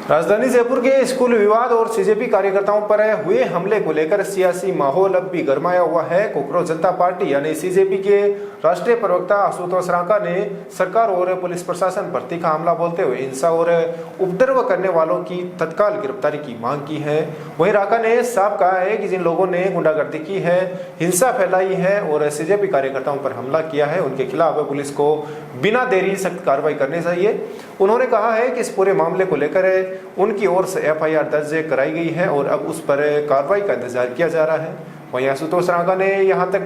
राजधानी जयपुर के स्कूल विवाद और सीजेपी कार्यकर्ताओं पर हुए हमले को लेकर सियासी माहौल अब भी गरमाया हुआ है। कोकरोच जनता पार्टी यानी सीजेपी के राष्ट्रीय प्रवक्ता आशुतोष रांका ने सरकार और पुलिस प्रशासन पर तीखा हमला बोलते हुए हिंसा और उपद्रव करने वालों की तत्काल गिरफ्तारी की मांग की है। वहीं रांका ने साफ कहा है कि जिन लोगों ने गुंडागर्दी की है, हिंसा फैलाई है और सीजेपी कार्यकर्ताओं पर हमला किया है, उनके खिलाफ पुलिस को बिना देरी सख्त कार्रवाई करनी चाहिए। उन्होंने कहा है कि इस पूरे मामले को लेकर उनकी ओर से एफआईआर दर्ज कराई गई है और अब उस पर कार्रवाई का इंतजार किया जा रहा है। वहीं आशुतोष रांका ने यहां तक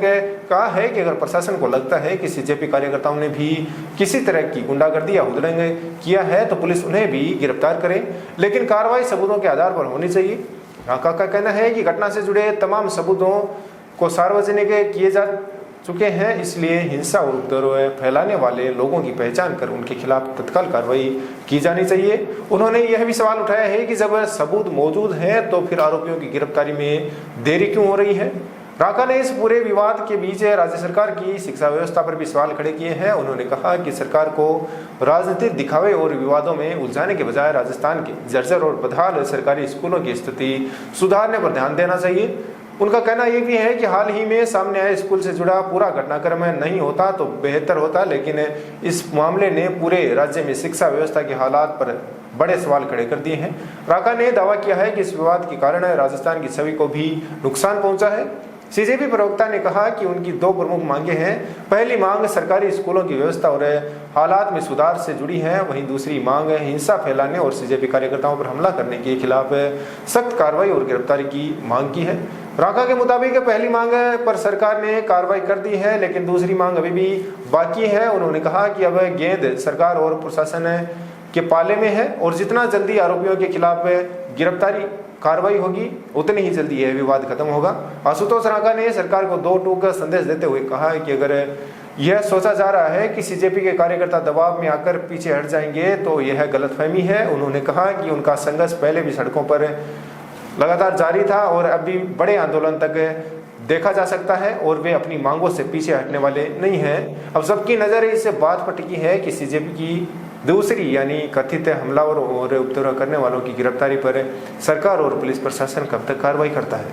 कहा है कि अगर प्रशासन को लगता है कि सीजेपी कार्यकर्ताओं ने भी किसी तरह की गुंडागर्दी या हुदड़ंग किया है तो पुलिस उन्हें भी गिरफ्तार करे, लेकिन कार्रवाई सबूतों के आधार पर होनी चाहिए। रांका का कहना है कि घटना से जुड़े तमाम सबूतों को सार्वजनिक किए जा चुके हैं, इसलिए हिंसा और उपद्रव फैलाने वाले लोगों की पहचान कर उनके खिलाफ तत्काल कार्रवाई की जानी चाहिए। उन्होंने यह भी सवाल उठाया है कि जब सबूत मौजूद हैं तो फिर आरोपियों की गिरफ्तारी में देरी क्यों हो रही है। रांका ने इस पूरे विवाद के बीच राज्य सरकार की शिक्षा व्यवस्था पर भी सवाल खड़े किए हैं। उन्होंने कहा कि सरकार को राजनीतिक दिखावे और विवादों में उलझाने के बजाय राजस्थान के जर्जर और बदहाल सरकारी स्कूलों की स्थिति सुधारने पर ध्यान देना चाहिए। उनका कहना यह भी है कि हाल ही में सामने आए स्कूल से जुड़ा पूरा घटनाक्रम नहीं होता तो बेहतर होता, लेकिन इस मामले ने पूरे राज्य में शिक्षा व्यवस्था के हालात पर बड़े सवाल खड़े कर दिए हैं। रांका ने दावा किया है कि इस विवाद के कारण राजस्थान की छवि को भी नुकसान पहुंचा है। सीजेपी प्रवक्ता ने कहा कि उनकी दो प्रमुख मांगे हैं। पहली मांग सरकारी स्कूलों की व्यवस्था और हालात में सुधार से जुड़ी है, वहीं दूसरी मांग हिंसा फैलाने और सीजेपी कार्यकर्ताओं पर हमला करने के खिलाफ सख्त कार्रवाई और गिरफ्तारी की मांग की है। रांका के मुताबिक पहली मांग पर सरकार ने कार्रवाई कर दी है, लेकिन दूसरी मांग अभी भी बाकी है। उन्होंने कहा कि अब गेंद सरकार और प्रशासन के पाले में है और जितना जल्दी आरोपियों के खिलाफ गिरफ्तारी कार्रवाई होगी उतनी ही जल्दी यह विवाद खत्म होगा। आशुतोष रांका ने सरकार को दो टूक संदेश देते हुए कहा है कि अगर यह सोचा जा रहा है कि सीजेपी के कार्यकर्ता दबाव में आकर पीछे हट जाएंगे तो यह गलतफहमी है। उन्होंने कहा कि उनका संघर्ष पहले भी सड़कों पर लगातार जारी था और अब भी बड़े आंदोलन तक देखा जा सकता है और वे अपनी मांगों से पीछे हटने वाले नहीं हैं। अब सबकी नजर इस बात पर टिकी है कि सीजेपी की दूसरी यानी कथित हमलावर और उपद्रव करने वालों की गिरफ्तारी पर सरकार और पुलिस प्रशासन कब तक कार्रवाई करता है।